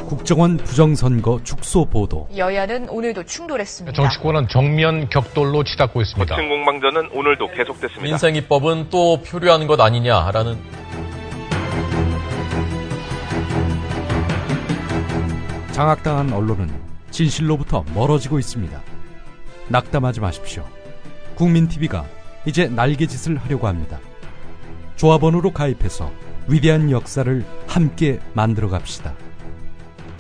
국정원 부정선거 축소 보도. 여야는 오늘도 충돌했습니다. 정치권은 정면 격돌로 치닫고 있습니다. 거친 공방전은 오늘도 계속됐습니다. 민생입법은 또 표류하는 것 아니냐라는. 장악당한 언론은 진실로부터 멀어지고 있습니다. 낙담하지 마십시오. 국민TV가 이제 날개짓을 하려고 합니다. 조합원으로 가입해서 위대한 역사를 함께 만들어 갑시다.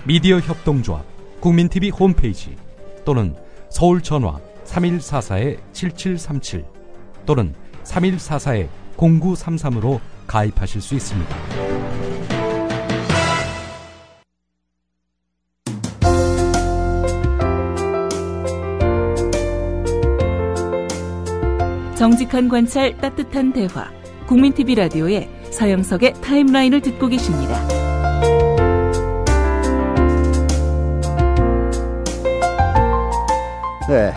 미디어 협동조합 국민TV 홈페이지 또는 서울 전화 3144-7737 또는 3144-0933으로 가입하실 수 있습니다. 정직한 관찰, 따뜻한 대화. 국민TV 라디오의 서영석의 타임라인을 듣고 계십니다. 네,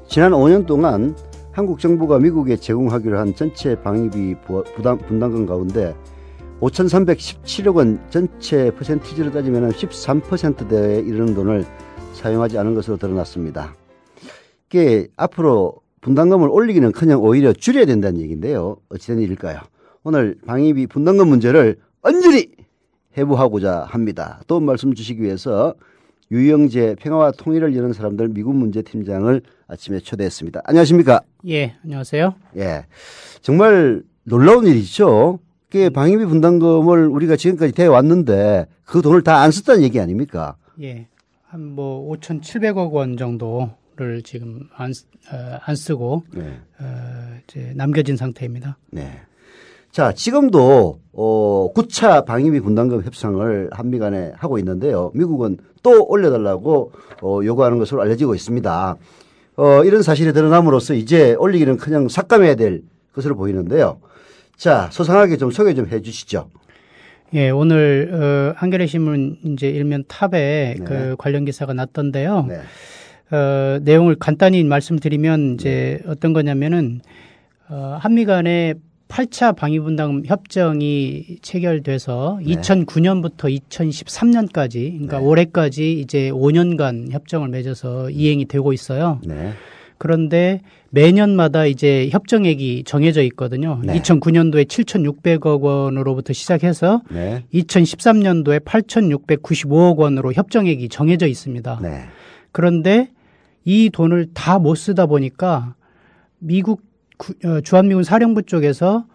지난 5년 동안 한국 정부가 미국에 제공하기로 한 전체 방위비 분담금 가운데 5,317억 원 전체 퍼센티지로 따지면 13%대에 이르는 돈을 사용하지 않은 것으로 드러났습니다. 이게 앞으로 분담금을 올리기는커녕 오히려 줄여야 된다는 얘기인데요. 어찌된 일일까요? 오늘 방위비 분담금 문제를 언저리 해부하고자 합니다. 또 말씀 주시기 위해서 유영재 평화와 통일을 이루는 사람들 미국 문제팀장을 아침에 초대했습니다. 안녕하십니까? 예, 안녕하세요. 예, 정말 놀라운 일이죠. 그 방위비 분담금을 우리가 지금까지 대왔는데 그 돈을 다 안 썼다는 얘기 아닙니까? 예, 한 5,700억 원 정도를 지금 안 쓰고 네. 이제 남겨진 상태입니다. 네. 자, 지금도 9차 방위비 분담금 협상을 한미 간에 하고 있는데요. 미국은 또 올려달라고 요구하는 것으로 알려지고 있습니다. 이런 사실이 드러남으로써 이제 올리기는커녕 삭감해야 될 것으로 보이는데요. 자, 소상하게 좀 소개 좀 해 주시죠. 예, 오늘 한겨레 신문 이제 일면 탑에 네. 그 관련 기사가 났던데요. 네. 내용을 간단히 말씀드리면 이제 어떤 거냐면은 한미 간에 8차 방위분담금 협정이 체결돼서 네. 2009년부터 2013년까지 그러니까 네. 올해까지 이제 5년간 협정을 맺어서 이행이 되고 있어요. 네. 그런데 매년마다 이제 협정액이 정해져 있거든요. 네. 2009년도에 7,600억 원으로부터 시작해서 네. 2013년도에 8,695억 원으로 협정액이 정해져 있습니다. 네. 그런데 이 돈을 다 못 쓰다 보니까 미국 주한미군 사령부 쪽에서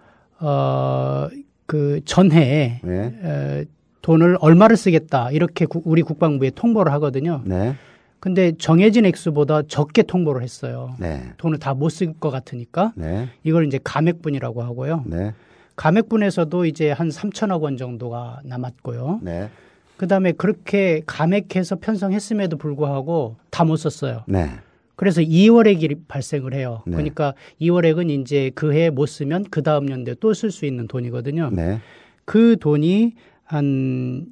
그 전해에 네. 돈을 얼마를 쓰겠다 이렇게 우리 국방부에 통보를 하거든요. 네. 근데 정해진 액수보다 적게 통보를 했어요. 네. 돈을 다 못 쓸 것 같으니까 네. 이걸 이제 감액분이라고 하고요. 네. 감액분에서도 이제 한 3천억 원 정도가 남았고요. 네. 그다음에 그렇게 감액해서 편성했음에도 불구하고 다 못 썼어요. 네. 그래서 2월액이 발생을 해요. 네. 그러니까 2월액은 이제 그 해에 못 쓰면 그 다음 연도에 또 쓸 수 있는 돈이거든요. 네. 그 돈이 한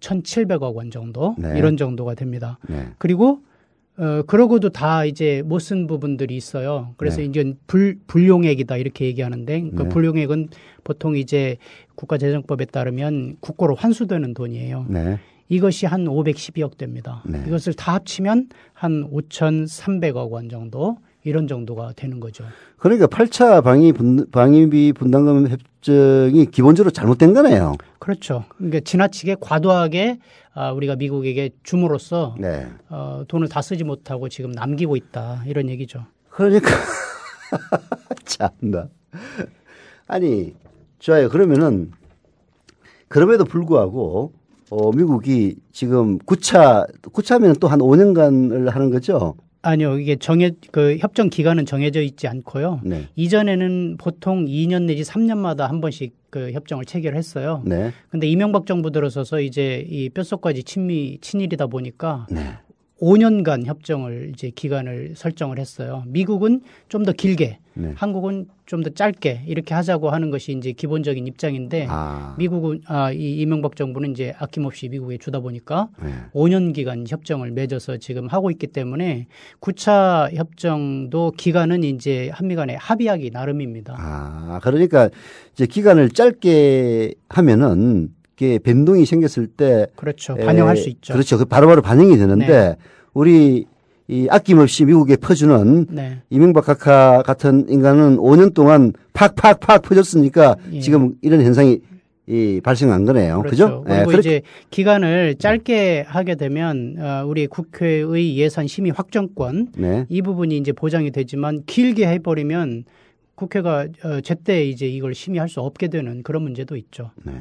1,700억 원 정도 네. 이런 정도가 됩니다. 네. 그리고 그러고도 다 이제 못 쓴 부분들이 있어요. 그래서 네. 이제 불용액이다 이렇게 얘기하는데 그 네. 불용액은 보통 이제 국가재정법에 따르면 국고로 환수되는 돈이에요. 네. 이것이 한 512억 됩니다. 네. 이것을 다 합치면 한 5,300억 원 정도 이런 정도가 되는 거죠. 그러니까 8차 방위비 분담금 협정이 기본적으로 잘못된 거네요. 그렇죠. 그러니까 지나치게 과도하게 우리가 미국에게 줌으로써 네. 돈을 다 쓰지 못하고 지금 남기고 있다 이런 얘기죠. 그러니까 참나. 아니 좋아요. 그러면은 그럼에도 불구하고 미국이 지금 9차면 또 한 5년간을 하는 거죠? 아니요. 이게 그 협정 기간은 정해져 있지 않고요. 네. 이전에는 보통 2년 내지 3년마다 한 번씩 그 협정을 체결했어요. 네. 근데 이명박 정부 들어서서 이제 이 뼛속까지 친일이다 보니까 네. 5년간 협정을 이제 기간을 설정을 했어요. 미국은 좀 더 길게, 네. 한국은 좀 더 짧게 이렇게 하자고 하는 것이 이제 기본적인 입장인데 미국은 이 이명박 정부는 이제 아낌없이 미국에 주다 보니까 네. 5년 기간 협정을 맺어서 지금 하고 있기 때문에 9차 협정도 기간은 이제 한미 간에 합의하기 나름입니다. 그러니까 이제 기간을 짧게 하면은 변동이 생겼을 때 그렇죠. 반영할 수 있죠. 그렇죠. 그 바로바로 반영이 되는데 네. 우리 이 아낌없이 미국에 퍼주는 네. 이명박 각하 같은 인간은 5년 동안 팍팍팍 퍼졌으니까 예. 지금 이런 현상이 발생한 거네요. 그렇죠. 그죠? 그리고 이제 기간을 짧게 하게 되면 우리 국회의 예산 심의 확정권 네. 이 부분이 이제 보장이 되지만 길게 해버리면 국회가 제때 이제 이걸 심의할 수 없게 되는 그런 문제도 있죠. 네.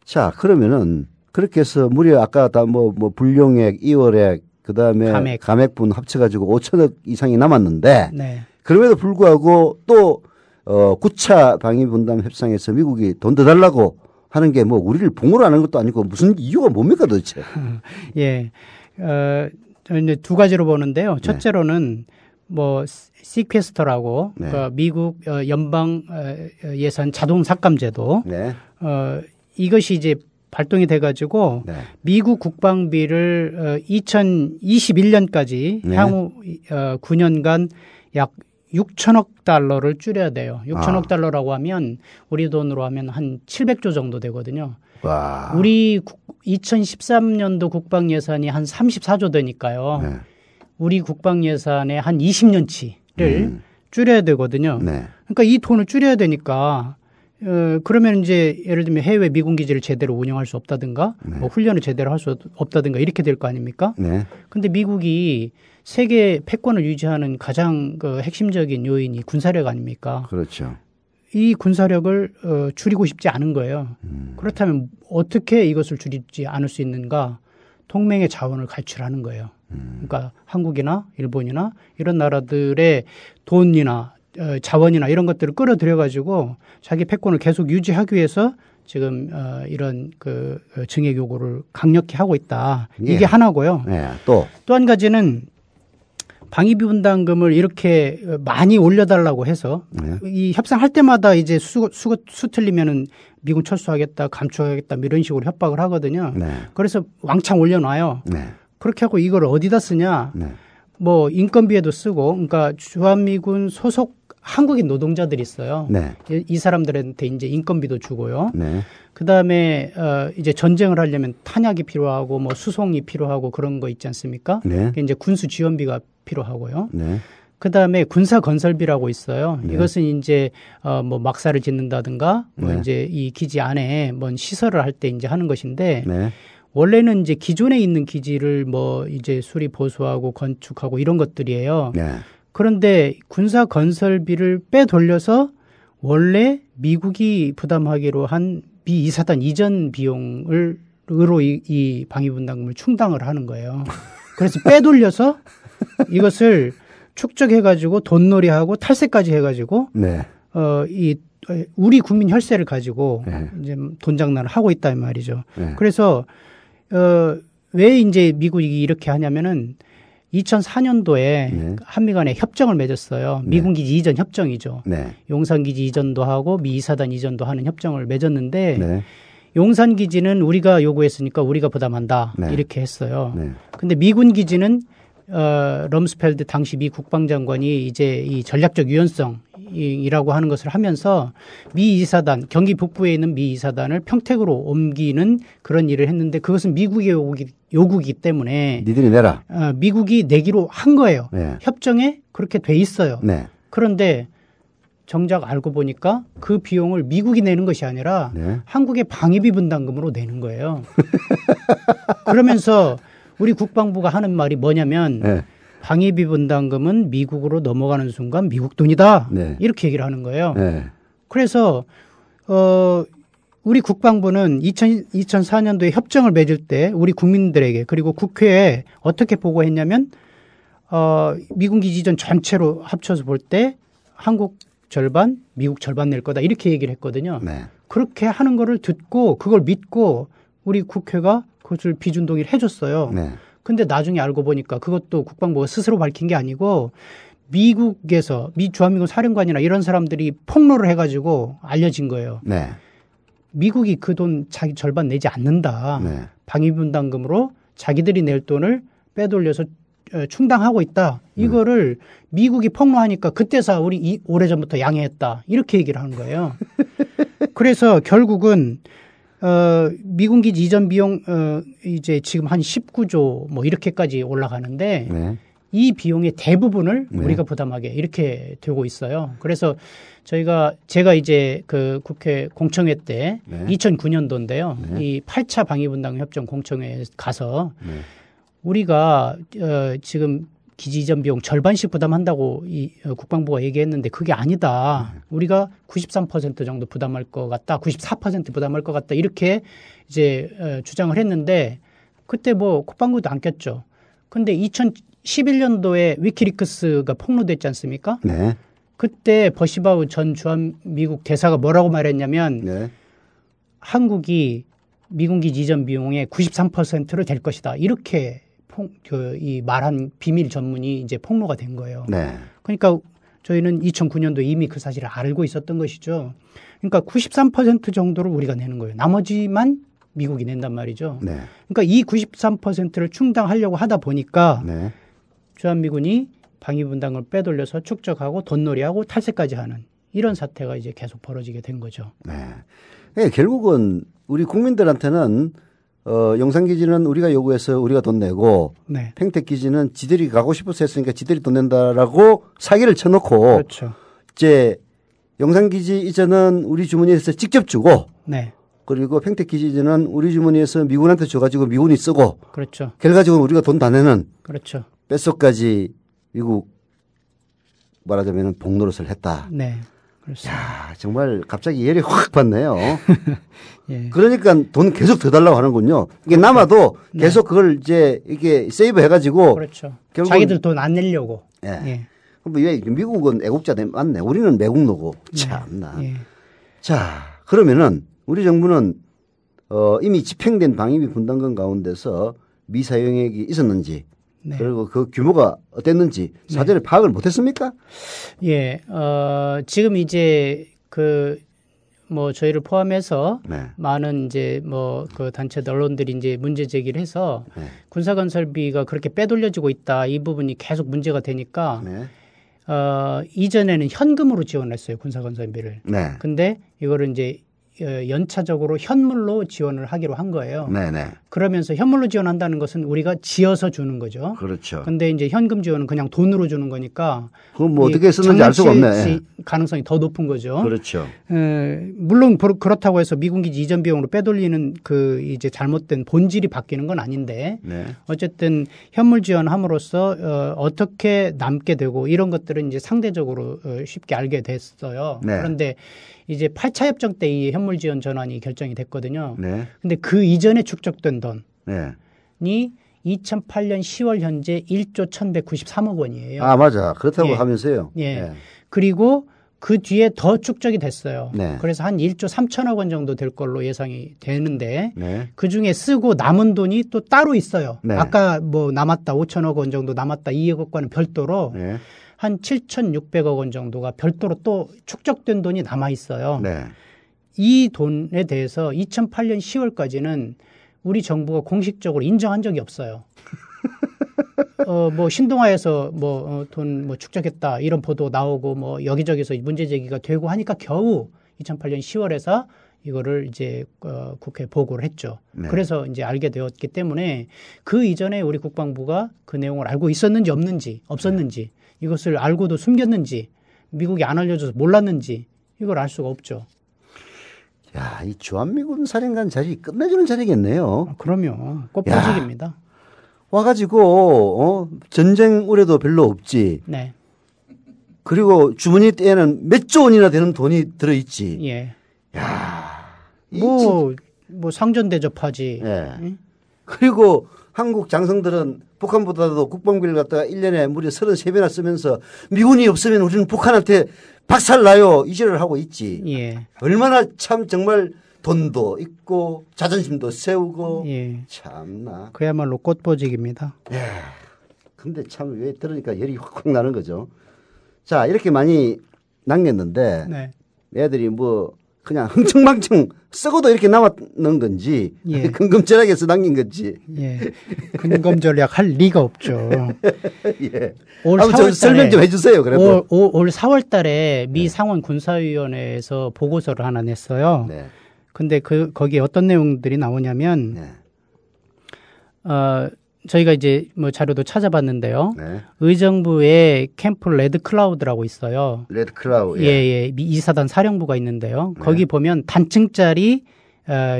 자, 그러면은 그렇게 해서 무려 아까 다 뭐 불용액, 이월액, 그 다음에 감액분 합쳐가지고 5천억 이상이 남았는데 네. 그럼에도 불구하고 또 9차 방위분담 협상에서 미국이 돈 더 달라고 하는 게 뭐 우리를 봉으로 하는 것도 아니고 무슨 이유가 뭡니까 도대체? 예, 저는 두 가지로 보는데요. 네. 첫째로는 뭐 시퀘스터라고 네. 그러니까 미국 연방 예산 자동 삭감제도 네. 이것이 이제 발동이 돼가지고 네. 미국 국방비를 2021년까지 네. 향후 9년간 약 6천억 달러를 줄여야 돼요. 6천억 달러라고 하면 우리 돈으로 하면 한 700조 정도 되거든요. 와. 우리 2013년도 국방 예산이 한 34조 되니까요. 네. 우리 국방 예산의 한 20년치를 줄여야 되거든요. 네. 그러니까 이 돈을 줄여야 되니까 그러면 이제 예를 들면 해외 미군 기지를 제대로 운영할 수 없다든가 네. 뭐 훈련을 제대로 할 수 없다든가 이렇게 될 거 아닙니까? 네. 근데 미국이 세계 패권을 유지하는 가장 핵심적인 요인이 군사력 아닙니까? 그렇죠. 이 군사력을 줄이고 싶지 않은 거예요. 그렇다면 어떻게 이것을 줄이지 않을 수 있는가? 동맹의 자원을 갈취하는 거예요. 그러니까 한국이나 일본이나 이런 나라들의 돈이나 자원이나 이런 것들을 끌어들여 가지고 자기 패권을 계속 유지하기 위해서 지금 이런 그 증액 요구를 강력히 하고 있다. 예. 이게 하나고요. 네. 또 한 가지는 방위비 분담금을 이렇게 많이 올려달라고 해서 네. 이 협상할 때마다 이제 수 틀리면은 미군 철수하겠다, 감축하겠다 이런 식으로 협박을 하거든요. 네. 그래서 왕창 올려놔요. 네. 그렇게 하고 이걸 어디다 쓰냐? 네. 뭐 인건비에도 쓰고, 그러니까 주한미군 소속 한국인 노동자들이 있어요. 네. 이 사람들한테 이제 인건비도 주고요. 네. 그 다음에 이제 전쟁을 하려면 탄약이 필요하고 뭐 수송이 필요하고 그런 거 있지 않습니까? 네. 이제 군수 지원비가 필요하고요. 네. 그 다음에 군사 건설비라고 있어요. 네. 이것은 이제 뭐 막사를 짓는다든가 뭐 네. 이제 이 기지 안에 뭔 시설을 할 때 이제 하는 것인데 네. 원래는 이제 기존에 있는 기지를 뭐 이제 수리 보수하고 건축하고 이런 것들이에요. 네. 그런데 군사 건설비를 빼돌려서 원래 미국이 부담하기로 한 미 이사단 이전 비용으로 이 방위분담금을 충당을 하는 거예요. 그래서 빼돌려서 이것을 축적해가지고 돈놀이하고 탈세까지 해가지고 네. 우리 국민 혈세를 가지고 네. 이제 돈 장난을 하고 있다 이 말이죠. 네. 그래서 왜 이제 미국이 이렇게 하냐면은 2004년도에 네. 한미 간에 협정을 맺었어요. 미군 기지 이전 협정이죠. 네. 용산 기지 이전도 하고 미 이사단 이전도 하는 협정을 맺었는데 네. 용산 기지는 우리가 요구했으니까 우리가 부담한다. 네. 이렇게 했어요. 네. 근데 미군 기지는 럼스펠드 당시 미 국방장관이 이제 이 전략적 유연성이라고 하는 것을 하면서 미 이사단 경기 북부에 있는 미 이사단을 평택으로 옮기는 그런 일을 했는데 그것은 미국의 요구이기 때문에 니들이 내라. 미국이 내기로 한 거예요. 네. 협정에 그렇게 돼 있어요. 네. 그런데 정작 알고 보니까 그 비용을 미국이 내는 것이 아니라 네. 한국의 방위비 분담금으로 내는 거예요. 그러면서 우리 국방부가 하는 말이 뭐냐면 네. 방위비 분담금은 미국으로 넘어가는 순간 미국 돈이다. 네. 이렇게 얘기를 하는 거예요. 네. 그래서 우리 국방부는 2004년도에 협정을 맺을 때 우리 국민들에게 그리고 국회에 어떻게 보고했냐면 미군 기지 이전 전체로 합쳐서 볼 때 한국 절반, 미국 절반 낼 거다 이렇게 얘기를 했거든요. 네. 그렇게 하는 거를 듣고 그걸 믿고 우리 국회가 그것을 비준 동의를 해줬어요. 네. 근데 나중에 알고 보니까 그것도 국방부가 스스로 밝힌 게 아니고 미국에서 미 주한미군 사령관이나 이런 사람들이 폭로를 해가지고 알려진 거예요. 네. 미국이 그 돈 자기 절반 내지 않는다. 네. 방위분담금으로 자기들이 낼 돈을 빼돌려서 충당하고 있다. 이거를 미국이 폭로하니까 그때서 오래전부터 양해했다. 이렇게 얘기를 하는 거예요. 그래서 결국은 미군 기지 이전 비용 이제 지금 한 19조 뭐 이렇게까지 올라가는데 네. 이 비용의 대부분을 네. 우리가 부담하게 이렇게 되고 있어요. 그래서 제가 이제 그 국회 공청회 때 네. 2009년도인데요. 네. 이 8차 방위분담 협정 공청회에 가서 네. 우리가 지금 기지 이전 비용 절반씩 부담한다고 국방부가 얘기했는데 그게 아니다. 우리가 93% 정도 부담할 것 같다. 94% 부담할 것 같다. 이렇게 이제 주장을 했는데 그때 뭐 국방부도 안 꼈죠. 근데 2011년도에 위키리크스가 폭로됐지 않습니까? 네. 그때 버시바우 전 주한미국 대사가 뭐라고 말했냐면 네. 한국이 미군 기지 이전 비용의 93%를 될 것이다. 이렇게 이 말한 비밀 전문이 이제 폭로가 된 거예요. 네. 그러니까 저희는 2009년도에 이미 그 사실을 알고 있었던 것이죠. 그러니까 93% 정도를 우리가 내는 거예요. 나머지만 미국이 낸단 말이죠. 네. 그러니까 이 93%를 충당하려고 하다 보니까 네. 주한미군이 방위분담을 빼돌려서 축적하고 돈놀이하고 탈세까지 하는 이런 사태가 이제 계속 벌어지게 된 거죠. 네. 네, 결국은 우리 국민들한테는 영산기지는 우리가 요구해서 우리가 돈 내고 네. 평택기지는 지들이 가고 싶어서 했으니까 지들이 돈 낸다라고 사기를 쳐놓고 그렇죠. 이제 영산기지 이전은 우리 주머니에서 직접 주고 네. 그리고 평택기지 이전은 우리 주머니에서 미군한테 줘가지고 미군이 쓰고 그렇죠. 결과적으로 우리가 돈 다 내는 그렇죠. 뱃속까지 미국 말하자면 복노릇을 했다. 네. 그렇습니다. 야, 정말 갑자기 열이 확 받네요. 예. 그러니까 돈 계속 더 달라고 하는군요. 이게 그렇죠. 남아도 네. 계속 그걸 이제 이게 세이브 해가지고. 그렇죠. 결국은- 자기들 돈 안 내려고. 예. 예. 왜 미국은 애국자 맞네. 우리는 매국노고. 참나. 예. 자, 그러면은 우리 정부는 이미 집행된 방위비 분담금 가운데서 미사용액이 있었는지 네. 그리고 그 규모가 어땠는지 사전에 파악을 못했습니까? 예. 지금 이제 뭐 저희를 포함해서 네. 많은 이제 뭐 그 단체들 언론들이 이제 문제 제기를 해서 네. 군사건설비가 그렇게 빼돌려지고 있다. 이 부분이 계속 문제가 되니까 네. 이전에는 현금으로 지원했어요. 군사건설비를. 네. 근데 이거를 이제 연차적으로 현물로 지원을 하기로 한 거예요. 네네. 그러면서 현물로 지원한다는 것은 우리가 지어서 주는 거죠. 그렇죠. 근데 이제 현금 지원은 그냥 돈으로 주는 거니까 그건 뭐 어떻게 쓰는지 알 수가 없네. 장난칠 가능성이 더 높은 거죠. 그렇죠. 물론 그렇다고 해서 미군기지 이전 비용으로 빼돌리는 그 이제 잘못된 본질이 바뀌는 건 아닌데 네. 어쨌든 현물 지원함으로써 어떻게 남게 되고 이런 것들은 이제 상대적으로 쉽게 알게 됐어요. 네. 그런데 이제 8차 협정 때 이 현물 지원 전환이 결정이 됐거든요. 네. 근데 그 이전에 축적된 돈이 네. 2008년 10월 현재 1조 1,193억 원이에요. 아, 맞아. 그렇다고 예. 하면서요. 예. 네. 그리고 그 뒤에 더 축적이 됐어요. 네. 그래서 한 1조 3천억 원 정도 될 걸로 예상이 되는데 네. 그 중에 쓰고 남은 돈이 또 따로 있어요. 네. 아까 뭐 남았다 5천억 원 정도 남았다 2억과는 별도로 네. 한 7,600억 원 정도가 별도로 또 축적된 돈이 남아 있어요. 네. 이 돈에 대해서 2008년 10월까지는 우리 정부가 공식적으로 인정한 적이 없어요. 뭐 신동아에서 돈 축적했다 이런 보도 나오고 뭐 여기저기서 문제 제기가 되고 하니까 겨우 2008년 10월에서 이거를 이제 국회에 보고를 했죠. 네. 그래서 이제 알게 되었기 때문에 그 이전에 우리 국방부가 그 내용을 알고 있었는지 없었는지 이것을 알고도 숨겼는지 미국이 안 알려줘서 몰랐는지 이걸 알 수가 없죠. 야, 이 주한미군 사령관 자리 끝내주는 자리겠네요. 그럼요. 꽃보직입니다. 와가지고 전쟁 우려도 별로 없지. 네. 그리고 주머니 때에는 몇 조 원이나 되는 돈이 들어있지. 예. 야, 뭐 상전 대접하지. 예. 응? 그리고 한국 장성들은 북한보다도 국방비를 갖다가 1년에 무려 33배나 쓰면서 미군이 없으면 우리는 북한한테 박살나요. 이지를 하고 있지. 예. 얼마나 참 정말 돈도 있고 자존심도 세우고 예. 참나. 그야말로 꽃보직입니다. 예. 근데 참 왜 들으니까 열이 확 나는 거죠. 자, 이렇게 많이 남겼는데 네. 애들이 뭐 그냥 흥청망청 썩어도 이렇게 남았는 건지 예. 근검절약해서 남긴 건지. 예. 근검절약 할 리가 없죠. 예. 올 한번 4월 설명 좀 해주세요. 그래도. 올 4월 달에 미 상원 군사위원회에서 보고서를 하나 냈어요. 네. 근데 거기에 어떤 내용들이 나오냐면, 네. 저희가 이제 뭐 자료도 찾아봤는데요. 네. 의정부에 캠프 레드 클라우드라고 있어요. 레드 클라우드. 예. 미 이사단 사령부가 있는데요. 네. 거기 보면 단층짜리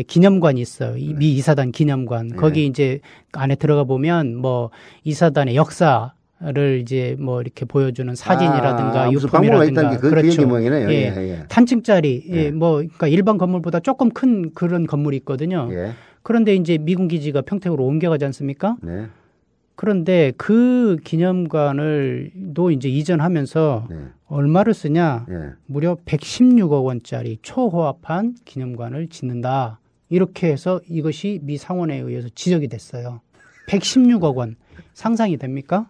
기념관이 있어요. 미 이사단 기념관. 거기 이제 안에 들어가 보면 뭐 이사단의 역사를 이제 뭐 이렇게 보여주는 사진이라든가 무슨 방법이 유품이라든가 있다는 게 그 그렇죠. 얘기 모양이네요. 예. 단층짜리 예. 뭐 그러니까 일반 건물보다 조금 큰 그런 건물이 있거든요. 예. 그런데 이제 미군 기지가 평택으로 옮겨가지 않습니까? 네. 그런데 그 기념관을도 이제 이전하면서 네. 얼마를 쓰냐? 예. 무려 116억 원짜리 초호화판 기념관을 짓는다. 이렇게 해서 이것이 미 상원에 의해서 지적이 됐어요. 116억 원. 상상이 됩니까?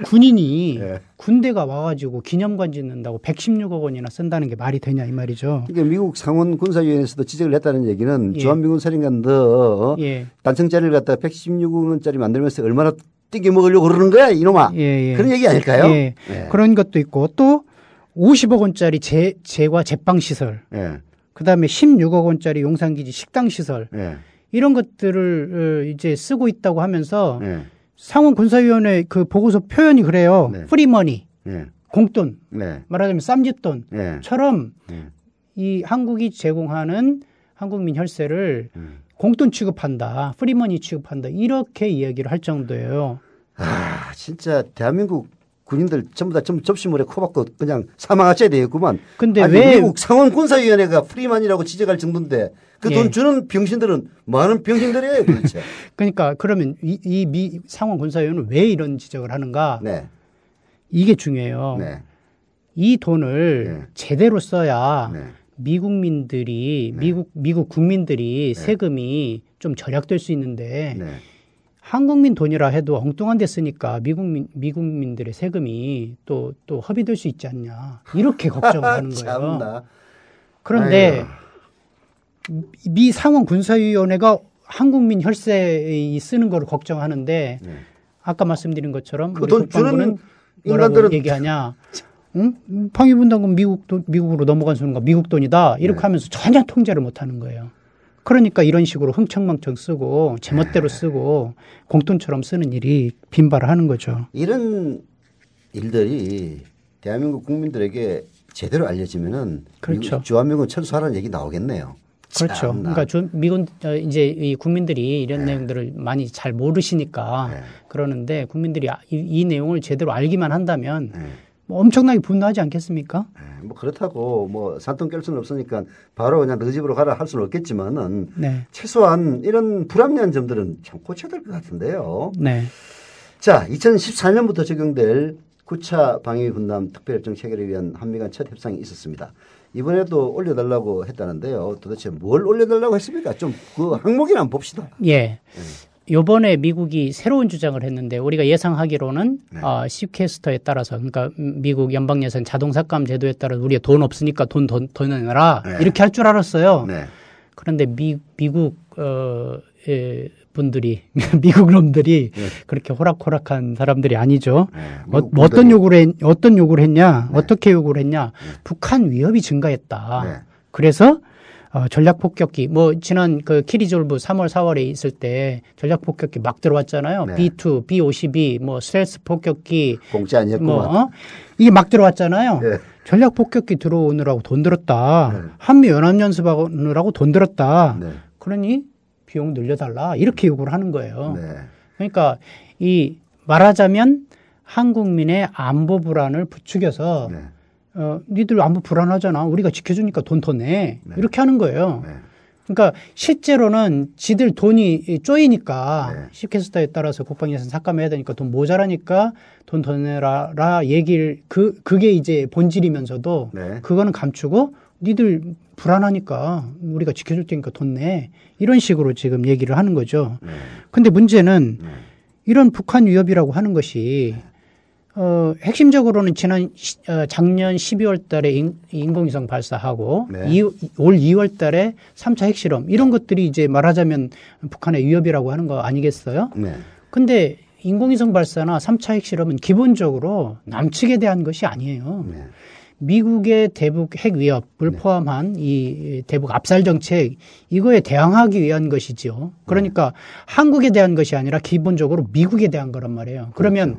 군인이 예. 군대가 와가지고 기념관 짓는다고 116억 원이나 쓴다는 게 말이 되냐 이 말이죠. 그러니까 미국 상원 군사위원회에서도 지적을 했다는 얘기는 예. 주한미군 사령관도 예. 단층짜리를 갖다가 116억 원짜리 만들면서 얼마나 띄게 먹으려고 그러는 거야 이놈아. 예. 그런 얘기 아닐까요? 예. 예. 그런 것도 있고 또 50억 원짜리 제과 제빵 시설, 예. 그다음에 16억 원짜리 용산기지 식당 시설 예. 이런 것들을 이제 쓰고 있다고 하면서 예. 상원 군사위원회 그 보고서 표현이 그래요. 네. 프리머니, 예. 공돈, 네. 말하자면 쌈짓돈처럼 예. 이 한국이 제공하는 한국민 혈세를 공돈 취급한다, 프리머니 취급한다 이렇게 이야기를 할 정도예요. 아, 진짜 대한민국 군인들 전부 다 접시물에 코박고 그냥 사망하셔야 되겠구만. 근데 아니, 왜 미국 상원군사위원회가 프리만이라고 지적할 정도인데 그 돈 예. 주는 병신들은 많은 병신들이에요 도대체. 그러니까 그러면 이 미 상원 군사위원회는 왜 이런 지적을 하는가? 네. 이게 중요해요. 네. 이 돈을 네. 제대로 써야 네. 미국민들이 미국 국민들이 세금이 좀 절약될 수 있는데 네. 한국민 돈이라 해도 엉뚱한 데 쓰니까 미국민들의 세금이 또 허비될 수 있지 않냐 이렇게 걱정을 하는 거예요. 참나. 그런데 미 상원 군사위원회가 한국민 혈세 쓰는 거를 걱정하는데 네. 아까 말씀드린 것처럼 그 우리 돈 국방부는 주는 뭐라고 인간들은 얘기하냐? 응? 방위분담금 미국으로 넘어간 수는가 미국 돈이다 이렇게 네. 하면서 전혀 통제를 못하는 거예요. 그러니까 이런 식으로 흥청망청 쓰고 제멋대로 쓰고 공돈처럼 쓰는 일이 빈발을 하는 거죠. 이런 일들이 대한민국 국민들에게 제대로 알려지면은 그렇죠. 주한미군 철수하라는 얘기 나오겠네요. 그렇죠. 참나. 그러니까 미군 이제 이 국민들이 이런 내용들을 많이 잘 모르시니까 네. 그러는데 국민들이 이 내용을 제대로 알기만 한다면 네. 뭐 엄청나게 분노하지 않겠습니까? 뭐 그렇다고 뭐 산통 깰 수는 없으니까 바로 그냥 너 집으로 가라 할 수는 없겠지만은 네. 최소한 이런 불합리한 점들은 참 고쳐야 될 것 같은데요. 네. 자, 2014년부터 적용될 9차 방위 분담 특별협정 체결을 위한 한미 간 첫 협상이 있었습니다. 이번에도 올려달라고 했다는데요. 도대체 뭘 올려달라고 했습니까? 좀 그 항목이나 한번 봅시다. 예. 요번에 미국이 새로운 주장을 했는데 우리가 예상하기로는 네. 시퀘스터에 따라서 그러니까 미국 연방예산 자동삭감 제도에 따라 우리가 돈 없으니까 돈 더 내놔라 네. 이렇게 할 줄 알았어요. 네. 그런데 미국 분들이 미국 놈들이 네. 그렇게 호락호락한 사람들이 아니죠. 네. 어떤 요구를 했냐? 네. 어떻게 요구를 했냐? 북한 위협이 증가했다. 네. 그래서 전략 폭격기 뭐 지난 그 키리졸브 3월 4월에 있을 때 전략 폭격기 막 들어왔잖아요. 네. B2, B52, 뭐 스텔스 폭격기 공짜 아니었구만. 뭐 이게 막 들어왔잖아요. 네. 전략 폭격기 들어오느라고 돈 들었다. 네. 한미 연합 연습하느라고 돈 들었다. 네. 그러니 비용 늘려달라 이렇게 요구를 하는 거예요. 네. 그러니까 이 말하자면 한국민의 안보 불안을 부추겨서 네. 니들 안보 불안하잖아. 우리가 지켜주니까 돈 더 내. 네. 이렇게 하는 거예요. 네. 그러니까 실제로는 지들 돈이 쪼이니까 네. 시퀘스터에 따라서 국방예산 삭감해야 되니까 돈 모자라니까 돈 더 내라 얘기를 그게 이제 본질이면서도 네. 그거는 감추고 니들 불안하니까 우리가 지켜줄 테니까 돈 내. 이런 식으로 지금 얘기를 하는 거죠. 네. 근데 문제는 네. 이런 북한 위협이라고 하는 것이 핵심적으로는 작년 12월 달에 인공위성 발사하고 네. 올 2월 달에 3차 핵실험 이런 것들이 이제 말하자면 북한의 위협이라고 하는 거 아니겠어요? 네. 근데 인공위성 발사나 3차 핵실험은 기본적으로 남측에 대한 것이 아니에요. 네. 미국의 대북 핵 위협을 포함한 이 대북 압살 정책 이거에 대항하기 위한 것이지요. 그러니까 한국에 대한 것이 아니라 기본적으로 미국에 대한 거란 말이에요. 그러면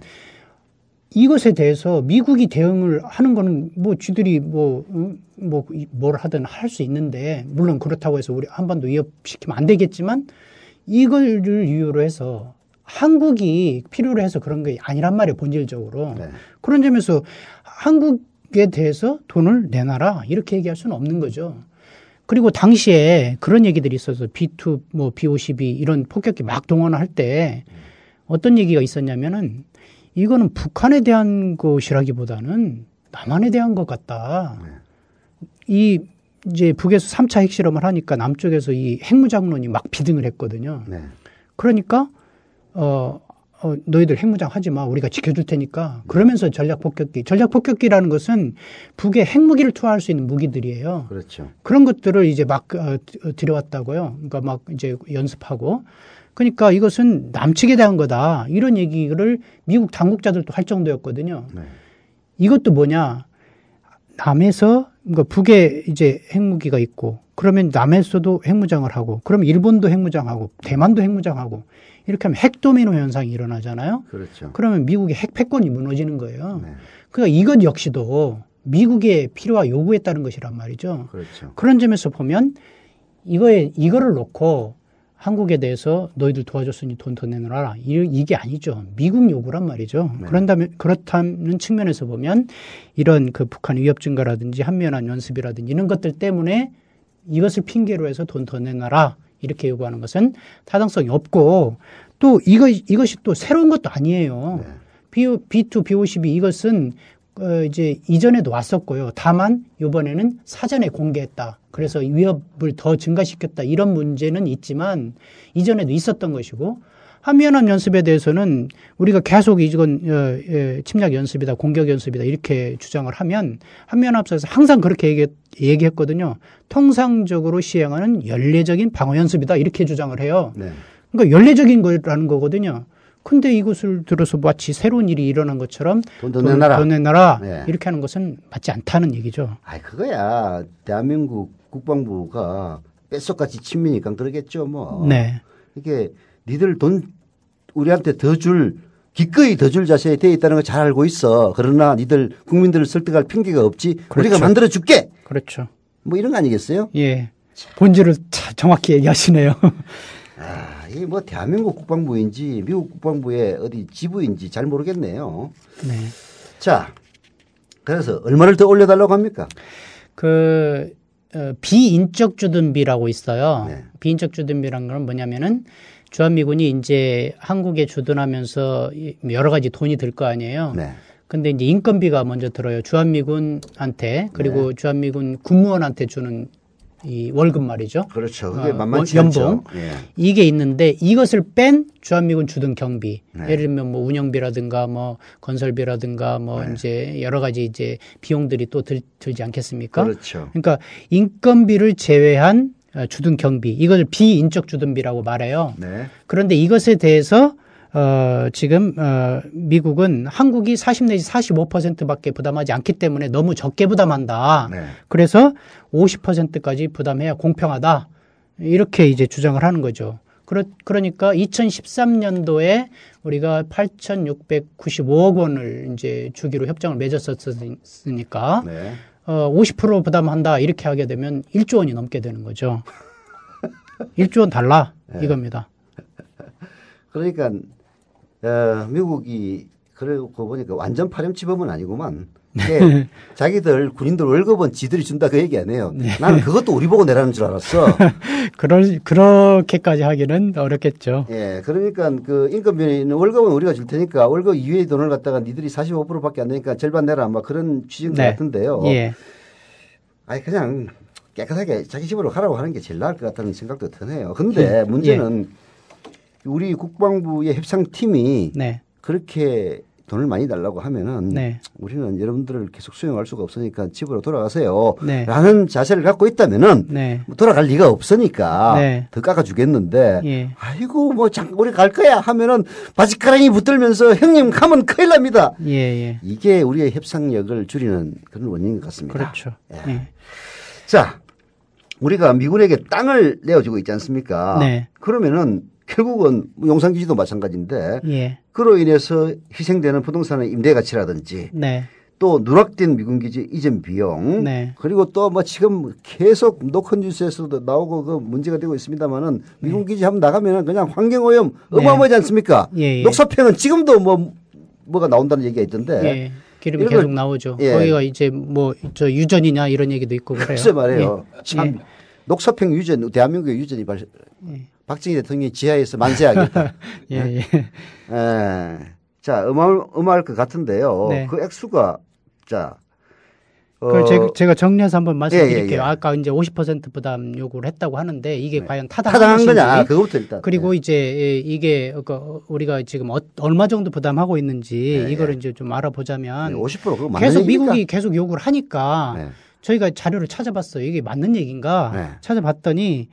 이것에 대해서 미국이 대응을 하는 거는 뭐 쥐들이 뭘 하든 할 수 있는데 물론 그렇다고 해서 우리 한반도 위협시키면 안 되겠지만 이거를 이유로 해서 한국이 필요로 해서 그런 게 아니란 말이에요. 본질적으로. 네. 그런 점에서 한국에 대해서 돈을 내놔라 이렇게 얘기할 수는 없는 거죠. 그리고 당시에 그런 얘기들이 있어서 B2, B-52 이런 폭격기 막 동원할 때 어떤 얘기가 있었냐면은 이거는 북한에 대한 것이라기보다는 남한에 대한 것 같다. 이제 북에서 3차 핵실험을 하니까 남쪽에서 이 핵무장론이 막 비등을 했거든요. 네. 그러니까 너희들 핵무장 하지 마. 우리가 지켜줄 테니까. 그러면서 전략폭격기라는 것은 북에 핵무기를 투하할 수 있는 무기들이에요. 그렇죠. 그런 것들을 이제 막 들여왔다고요. 그러니까 막 이제 연습하고. 그러니까 이것은 남측에 대한 거다. 이런 얘기를 미국 당국자들도 할 정도였거든요. 네. 이것도 뭐냐. 남에서, 그러니까 북에 이제 핵무기가 있고, 그러면 남에서도 핵무장을 하고, 그럼 일본도 핵무장하고, 대만도 핵무장하고, 이렇게 하면 핵도미노 현상이 일어나잖아요. 그렇죠. 그러면 미국의 핵 패권이 무너지는 거예요. 네. 그러니까 이것 역시도 미국의 필요와 요구에 따른 것이란 말이죠. 그렇죠. 그런 점에서 보면 이거를 놓고 한국에 대해서 너희들 도와줬으니 돈 더 내놓아라. 이게 아니죠. 미국 요구란 말이죠. 네. 그렇다는 측면에서 보면 이런 그 북한 위협 증가라든지 한미연합 연습이라든지 이런 것들 때문에 이것을 핑계로 해서 돈 더 내놔라. 이렇게 요구하는 것은 타당성이 없고 또 이것이 또 새로운 것도 아니에요. 네. B2, B-52 이것은 이제 이전에도 왔었고요. 다만 이번에는 사전에 공개했다. 그래서 위협을 더 증가시켰다. 이런 문제는 있지만 이전에도 있었던 것이고 한미연합 연습에 대해서는 우리가 계속 이건 침략 연습이다, 공격 연습이다 이렇게 주장을 하면 한미연합에서 항상 그렇게 얘기했거든요. 통상적으로 시행하는 연례적인 방어 연습이다 이렇게 주장을 해요. 네. 그러니까 연례적인 거라는 거거든요. 근데 이것을 들어서 마치 새로운 일이 일어난 것처럼 돈 내놔라 네. 이렇게 하는 것은 맞지 않다는 얘기죠. 그거야. 대한민국 국방부가 뼛속같이 친미니까 그러겠죠 뭐. 네. 이게 니들 돈 우리한테 기꺼이 더 줄 자세에 되어 있다는 걸 잘 알고 있어. 그러나 니들 국민들을 설득할 핑계가 없지. 그렇죠. 우리가 만들어 줄게. 그렇죠. 뭐 이런 거 아니겠어요? 예. 본질을 정확히 얘기하시네요. 이게 뭐 대한민국 국방부인지 미국 국방부의 어디 지부인지 잘 모르겠네요. 네. 자, 그래서 얼마를 더 올려달라고 합니까? 비인적 주둔비라고 있어요. 네. 비인적 주둔비라는 건 뭐냐면은 주한미군이 이제 한국에 주둔하면서 여러 가지 돈이 들 거 아니에요. 네. 근데 이제 인건비가 먼저 들어요. 주한미군한테 그리고 네. 주한미군 군무원한테 주는 이 월급 말이죠. 그렇죠. 그게 만만치 않죠. 연봉. 예. 이게 있는데 이것을 뺀 주한미군 주둔 경비. 네. 예를 들면 뭐 운영비라든가 뭐 건설비라든가 뭐 네. 이제 여러 가지 이제 비용들이 또 들지 않겠습니까? 그렇죠. 그러니까 인건비를 제외한 주둔 경비. 이걸 비인적 주둔비라고 말해요. 네. 그런데 이것에 대해서 지금 미국은 한국이 40 내지 45%밖에 부담하지 않기 때문에 너무 적게 부담한다. 네. 그래서 50%까지 부담해야 공평하다. 이렇게 이제 주장을 하는 거죠. 그러니까 2013년도에 우리가 8,695억 원을 이제 주기로 협정을 맺었었으니까 네. 50% 부담한다. 이렇게 하게 되면 1조 원이 넘게 되는 거죠. 1조 원 달라. 네. 이겁니다. 그러니까 미국이 그러고 보니까 완전 파렴치범은 아니구만. 자기들 군인들 월급은 지들이 준다 그 얘기 안 해요. 네. 나는 그것도 우리 보고 내라는 줄 알았어. 그렇게까지 하기는 어렵겠죠. 예, 그러니까 그 인건비는 월급은 우리가 줄 테니까 월급 이외의 돈을 갖다가 니들이 45%밖에 안 되니까 절반 내라 막 그런 취지인 것 같은데요. 예. 그냥 깨끗하게 자기 집으로 가라고 하는 게 제일 나을 것 같다는 생각도 드네요. 근데 문제는 우리 국방부의 협상팀이 그렇게 돈을 많이 달라고 하면은 네. 우리는 여러분들을 계속 수용할 수가 없으니까 집으로 돌아가세요. 네. 라는 자세를 갖고 있다면은 네. 뭐 돌아갈 리가 없으니까 네. 더 깎아주겠는데 예. 아이고 뭐 잠깐 우리 갈 거야 하면은 바지가랑이 붙들면서 형님 가면 큰일 납니다. 예, 예. 이게 우리의 협상력을 줄이는 그런 원인인 것 같습니다. 그렇죠. 예. 예. 자, 우리가 미군에게 땅을 내어주고 있지 않습니까? 네. 그러면은 결국은 용산기지도 마찬가지인데 예. 그로 인해서 희생되는 부동산의 임대 가치라든지 네. 또 누락된 미군기지 이전 비용 네. 그리고 또 뭐 지금 계속 노컷 뉴스에서도 나오고 그 문제가 되고 있습니다만은 미군기지 한번 나가면은 그냥 환경오염 어마어마하지 않습니까? 예, 예. 녹사평은 지금도 뭐가 나온다는 얘기가 있던데. 예. 기름이 이런 계속 걸- 나오죠. 예. 거기가 이제 뭐 저 유전이냐 이런 얘기도 있고 그래요. 글쎄 말이에요. 예. 참 예. 녹사평 유전, 대한민국의 유전이 박정희 대통령이 지하에서 만세하겠다. 예, 예. 예. 자, 어마어마할 것 같은데요. 네. 그 액수가 자, 그걸 제가 정리해서 한번 말씀드릴게요. 예, 예. 아까 이제 50% 부담 요구를 했다고 하는데 이게 네. 과연 타당한 타당한 것인지 거냐? 아, 그거부터 일단. 그리고 예. 이제 이게 우리가 지금 얼마 정도 부담하고 있는지 네, 이거를 이제 좀 알아보자면 50% 그거 맞는 계속 얘기입니까? 미국이 계속 요구를 하니까 네. 저희가 자료를 찾아봤어요. 이게 맞는 얘기인가 네. 찾아봤더니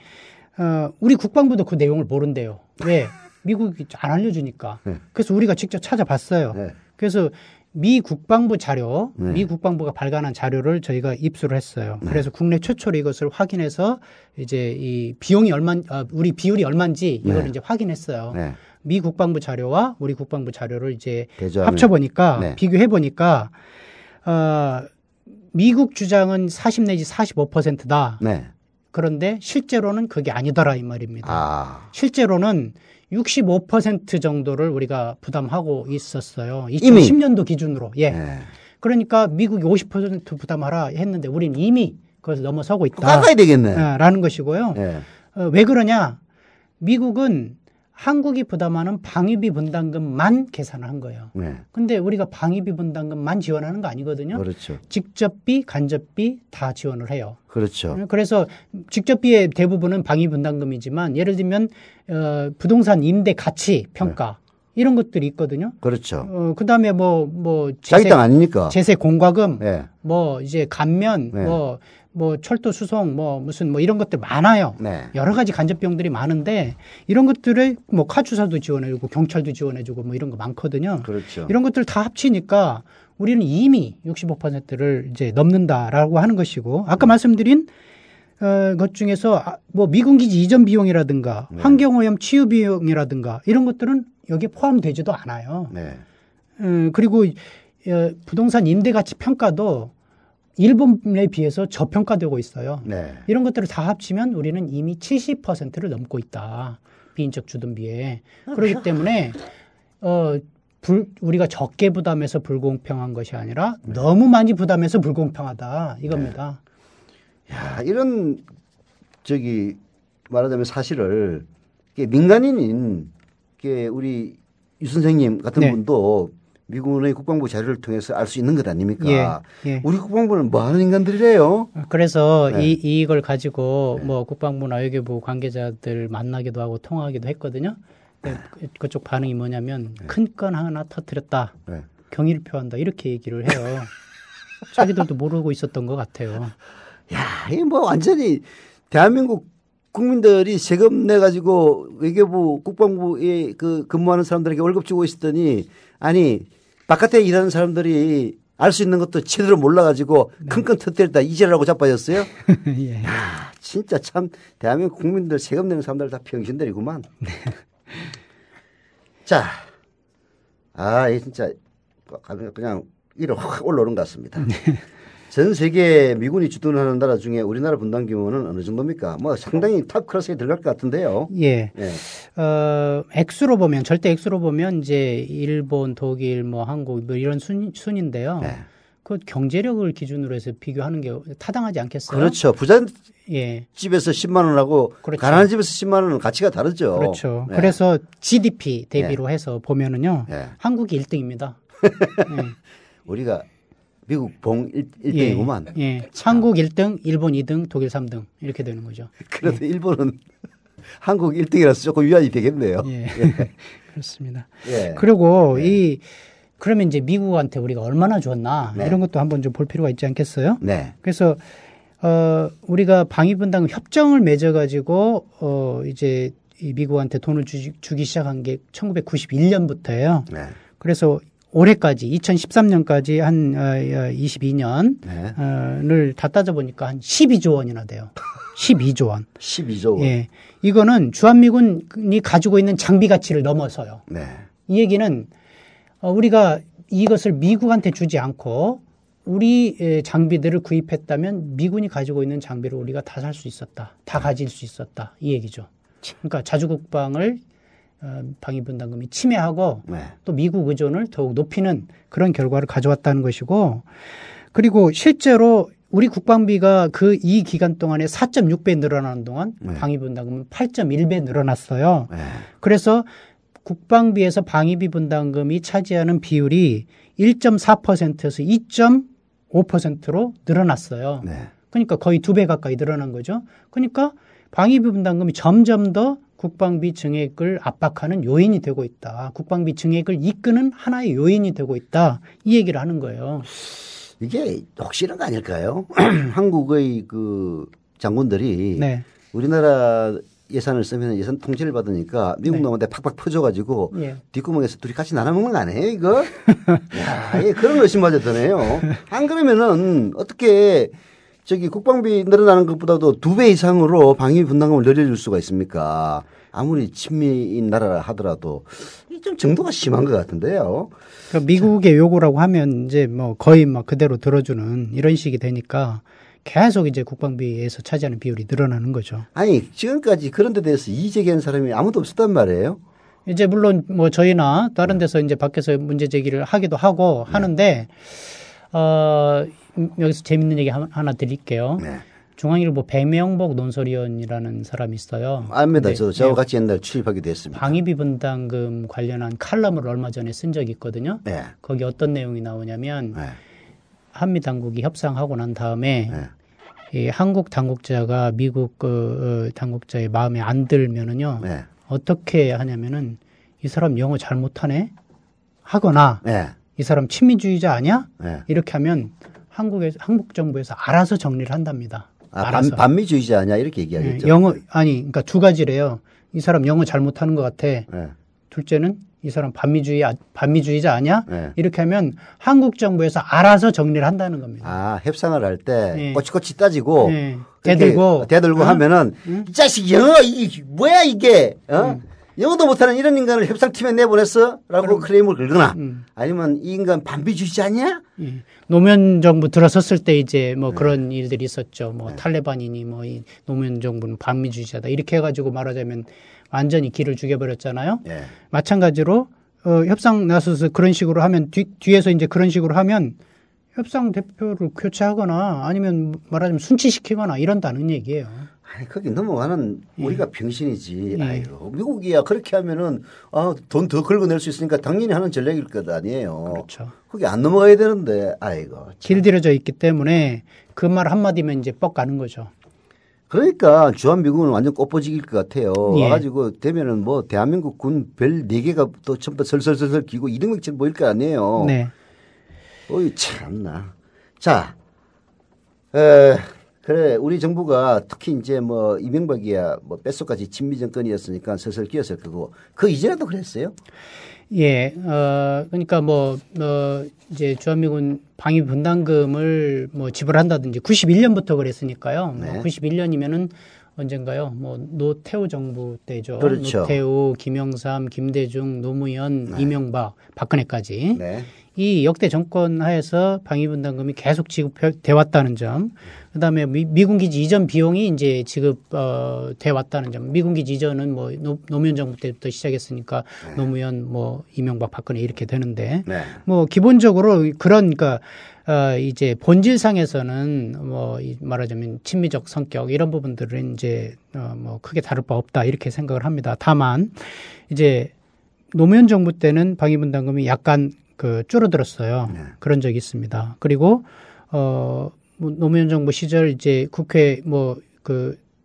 우리 국방부도 그 내용을 모른대요. 왜? 미국이 안 알려주니까. 네. 그래서 우리가 직접 찾아봤어요. 네. 그래서 미 국방부 자료, 네. 미 국방부가 발간한 자료를 저희가 입수를 했어요. 그래서 국내 최초로 이것을 확인해서 이제 이 비용이 우리 비율이 얼마인지 이걸 네. 이제 확인했어요. 네. 미 국방부 자료와 우리 국방부 자료를 이제 대조하면. 합쳐보니까 네. 비교해보니까 미국 주장은 40 내지 45%다. 네. 그런데 실제로는 그게 아니더라 이 말입니다. 아. 실제로는 65% 정도를 우리가 부담하고 있었어요. 이미? 2010년도 기준으로. 예. 네. 그러니까 미국이 50% 부담하라 했는데 우리는 이미 그것을 넘어서고 있다. 깎아야 되겠네. 라는 것이고요. 네. 왜 그러냐? 미국은 한국이 부담하는 방위비 분담금만 계산을 한 거예요. 네. 근데 우리가 방위비 분담금만 지원하는 거 아니거든요. 그렇죠. 직접비, 간접비 다 지원을 해요. 그렇죠. 그래서 직접비의 대부분은 방위 분담금이지만 예를 들면 부동산 임대 가치 평가 이런 것들이 있거든요. 그렇죠. 그다음에 뭐 자기 땅 아니니까. 제세 공과금 네. 뭐 이제 감면 네. 뭐 철도 수송 무슨 이런 것들 많아요. 네. 여러 가지 간접 비용들이 많은데 이런 것들을 뭐 카주사도 지원해주고 경찰도 지원해주고 뭐 이런 거 많거든요. 그렇죠. 이런 것들 다 합치니까 우리는 이미 65%를 이제 넘는다라고 하는 것이고 아까 말씀드린 것 중에서 뭐 미군기지 이전 비용이라든가 네. 환경오염 치유 비용이라든가 이런 것들은 여기에 포함되지도 않아요. 네. 그리고 부동산 임대가치 평가도 일본에 비해서 저평가되고 있어요. 네. 이런 것들을 다 합치면 우리는 이미 70%를 넘고 있다. 비인적 주둔비에. 그렇기 때문에 우리가 적게 부담해서 불공평한 것이 아니라 너무 많이 부담해서 불공평하다. 이겁니다. 야, 이런 말하자면 사실을 민간인인 우리 유 선생님 같은 네. 분도 미군의 국방부 자료를 통해서 알 수 있는 것 아닙니까? 예. 우리 국방부는 뭐 하는 인간들이래요? 그래서 네. 이걸 가지고 뭐 국방부나 외교부 관계자들 만나기도 하고 통화하기도 했거든요. 근데 그쪽 반응이 뭐냐면 큰 건 하나 터뜨렸다. 네. 경의를 표한다. 이렇게 얘기를 해요. 자기들도 모르고 있었던 것 같아요. 야, 이 뭐 완전히 대한민국 국민들이 세금 내 가지고 외교부 국방부에 근무하는 사람들에게 월급 주고 있었더니 아니 바깥에 일하는 사람들이 알 수 있는 것도 제대로 몰라 가지고 큰 건 터뜨렸다 이제라고 자빠졌어요. 예. 야, 진짜 참 대한민국 국민들 세금 내는 사람들 다 병신들이구만. 자, 이 진짜 그냥 위로 확 올라오는 것 같습니다. 전 세계 미군이 주둔하는 나라 중에 우리나라 분담 규모는 어느 정도입니까? 뭐 상당히 탑 클래스에 들어갈 것 같은데요. 예. 예. 액수로 보면 절대 액수로 보면 이제 일본, 독일, 뭐 한국 뭐 이런 순인데요. 네. 그 경제력을 기준으로 해서 비교하는 게 타당하지 않겠어요? 그렇죠. 부자 예. 집에서 10만 원하고 그렇죠. 가난한 집에서 10만 원은 가치가 다르죠. 그렇죠. 네. 그래서 GDP 대비로 해서 보면은요. 네. 한국이 1등입니다. 예. 우리가 미국 봉 1등이구만. 예. 한국 1등, 일본 2등, 독일 3등 이렇게 되는 거죠. 그래도 일본은 한국 1등이라서 조금 위안이 되겠네요. 예. 그렇습니다. 예. 그리고 네. 그러면 이제 미국한테 우리가 얼마나 줬나 네. 이런 것도 한번 좀 볼 필요가 있지 않겠어요? 네. 그래서 우리가 방위분담금 협정을 맺어가지고 이제 이 미국한테 돈을 주기 시작한 게 1991년부터예요. 네. 그래서 올해까지 2013년까지 한 22년을 다 따져보니까 한 12조 원이나 돼요. 12조 원. 12조 원. 예, 이거는 주한미군이 가지고 있는 장비 가치를 넘어서요. 네. 이 얘기는 우리가 이것을 미국한테 주지 않고 우리 장비들을 구입했다면 미군이 가지고 있는 장비를 우리가 다 살 수 있었다. 다 가질 수 있었다. 이 얘기죠. 그러니까 자주국방을 방위분담금이 침해하고 네. 또 미국 의존을 더욱 높이는 그런 결과를 가져왔다는 것이고, 그리고 실제로 우리 국방비가 이 기간 동안에 4.6배 늘어나는 동안 네. 방위분담금은 8.1배 늘어났어요. 네. 그래서 국방비에서 방위비 분담금이 차지하는 비율이 1.4%에서 2.5%로 늘어났어요. 네. 그러니까 거의 2배 가까이 늘어난 거죠. 그러니까 방위비 분담금이 점점 더 국방비 증액을 압박하는 요인이 되고 있다. 국방비 증액을 이끄는 하나의 요인이 되고 있다. 이 얘기를 하는 거예요. 이게 혹시 이런 거 아닐까요? 한국의 그 장군들이 네. 우리나라 예산을 쓰면 예산 통제를 받으니까 미국 네. 놈한테 팍팍 퍼져가지고 예. 뒷구멍에서 둘이 같이 나눠먹는 거 아니에요, 이거? 야, 예, 그런 의심마저 드네요. 안 그러면은 어떻게 저기 국방비 늘어나는 것보다도 2배 이상으로 방위 분담금을 늘려줄 수가 있습니까? 아무리 친미인 나라라 하더라도 좀 정도가 심한 것 같은데요. 그러니까 미국의 요구라고 하면 이제 뭐 거의 막 그대로 들어주는 이런 식이 되니까 계속 이제 국방비에서 차지하는 비율이 늘어나는 거죠. 아니, 지금까지 그런 데 대해서 이의 제기한 사람이 아무도 없었단 말이에요. 이제 물론 뭐 저희나 다른 데서 이제 밖에서 문제 제기를 하기도 하고 하는데, 여기서 재밌는 얘기 하나 드릴게요. 네. 중앙일보 배명복 논설위원이라는 사람이 있어요. 압니다. 근데 저와 같이 옛날 출입하기도 했습니다. 방위비 분담금 관련한 칼럼을 얼마 전에 쓴 적이 있거든요. 네. 거기 어떤 내용이 나오냐면 네. 한미 당국이 협상하고 난 다음에 네. 이 한국 당국자가 미국 당국자의 마음에 안 들면은요. 네. 어떻게 하냐면은 이 사람 영어 잘 못하네 하거나 네. 이 사람 친미주의자 아니야? 네. 이렇게 하면 한국 정부에서 알아서 정리를 한답니다. 알아서. 반미주의자 아니야 이렇게 얘기하겠죠. 영어 그러니까 두 가지래요. 이 사람 영어 잘 못하는 것 같아. 네. 둘째는 이 사람 반미주의자 아니야? 네. 이렇게 하면 한국 정부에서 알아서 정리를 한다는 겁니다. 아, 협상을 할 때 네. 꼬치꼬치 따지고 네. 이렇게 대들고 어? 하면은 이 자식 영어 이게 뭐야 이게 영어도 못하는 이런 인간을 협상팀에 내보냈어? 라고 클레임을 걸거나 아니면 이 인간 반미주의자 아니야? 예. 노무현 정부 들어섰을 때 이제 뭐 그런 일들이 있었죠. 뭐 탈레반이니 뭐 이 노무현 정부는 반미주의자다 이렇게 해가지고 말하자면 완전히 길을 죽여버렸잖아요. 네. 마찬가지로 협상 나서서 그런 식으로 하면 뒤에서 이제 그런 식으로 하면 협상 대표를 교체하거나 아니면 말하자면 순치시키거나 이런다는 얘기예요. 아니, 거기 넘어가는 우리가 병신이지. 예. 아이고, 미국이야 그렇게 하면은 돈 더 긁어낼 수 있으니까 당연히 하는 전략일 것 아니에요. 그렇죠. 거기 안 넘어가야 되는데, 아이고. 참. 길들여져 있기 때문에 그 말 한마디면 이제 뻑 가는 거죠. 그러니까 주한미군은 완전 꽃보직일 것 같아요. 예. 와가지고 되면은 뭐 대한민국 군 별 4개가 또 전부 다 설설설설 기고 이등백질 보일 거 아니에요. 네. 어이, 참나. 자, 그래, 우리 정부가 특히 이제 뭐 이명박이야 뭐 뼛속까지 친미 정권이었으니까 슬슬 끼었을 거고 그 이전에도 그랬어요? 예, 그러니까 이제 주한미군 방위 분담금을 뭐 지불한다든지 91년부터 그랬으니까요. 네. 뭐 91년이면은 언젠가요? 뭐 노태우 정부 때죠. 그렇죠. 노태우, 김영삼, 김대중, 노무현, 네. 이명박, 박근혜까지. 네. 이 역대 정권 하에서 방위 분담금이 계속 지급돼 왔다는 점. 그다음에 미군 기지 이전 비용이 이제 지급돼 왔다는 점. 미군 기지 이전은 뭐 노무현 정부 때부터 시작했으니까 네. 노무현 뭐 이명박 박근혜 이렇게 되는데 네. 뭐 기본적으로 그러니까 이제 본질상에서는 뭐 말하자면 친미적 성격 이런 부분들은 이제 뭐 크게 다를 바 없다 이렇게 생각을 합니다. 다만 이제 노무현 정부 때는 방위 분담금이 약간 줄어들었어요. 네. 그런 적이 있습니다. 그리고 뭐 노무현 정부 시절 이제 국회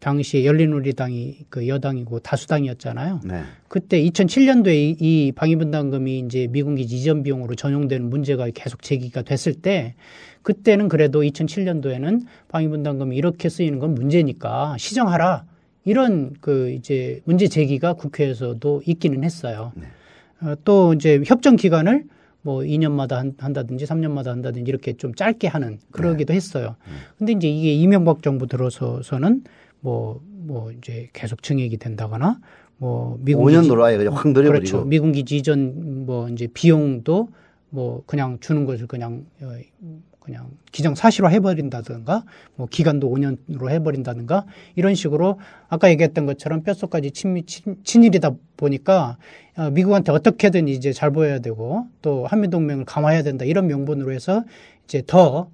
당시 열린우리당이 그 여당이고 다수당이었잖아요. 네. 그때 2007년도에 이 방위분담금이 이제 미군기지 이전 비용으로 전용되는 문제가 계속 제기가 됐을 때 그때는 그래도 2007년도에는 방위분담금이 이렇게 쓰이는 건 문제니까 시정하라. 이런 그 이제 문제 제기가 국회에서도 있기는 했어요. 네. 또 이제 협정 기간을 뭐 2년마다 한다든지 3년마다 한다든지 이렇게 좀 짧게 하는 그러기도 했어요. 근데 이제 이게 이명박 정부 들어서서는 뭐 이제 계속 증액이 된다거나 뭐 미군 5년으로 아예 그냥 확 늘려버리고. 그렇죠. 미군 기지 이전 뭐 이제 비용도 뭐 그냥 주는 것을 그냥 기정사실화 해버린다든가 뭐 기간도 5년으로 해버린다든가 이런 식으로 아까 얘기했던 것처럼 뼛속까지 친일이다 보니까 미국한테 어떻게든 이제 잘 보여야 되고 또 한미동맹을 강화해야 된다 이런 명분으로 해서 이제 더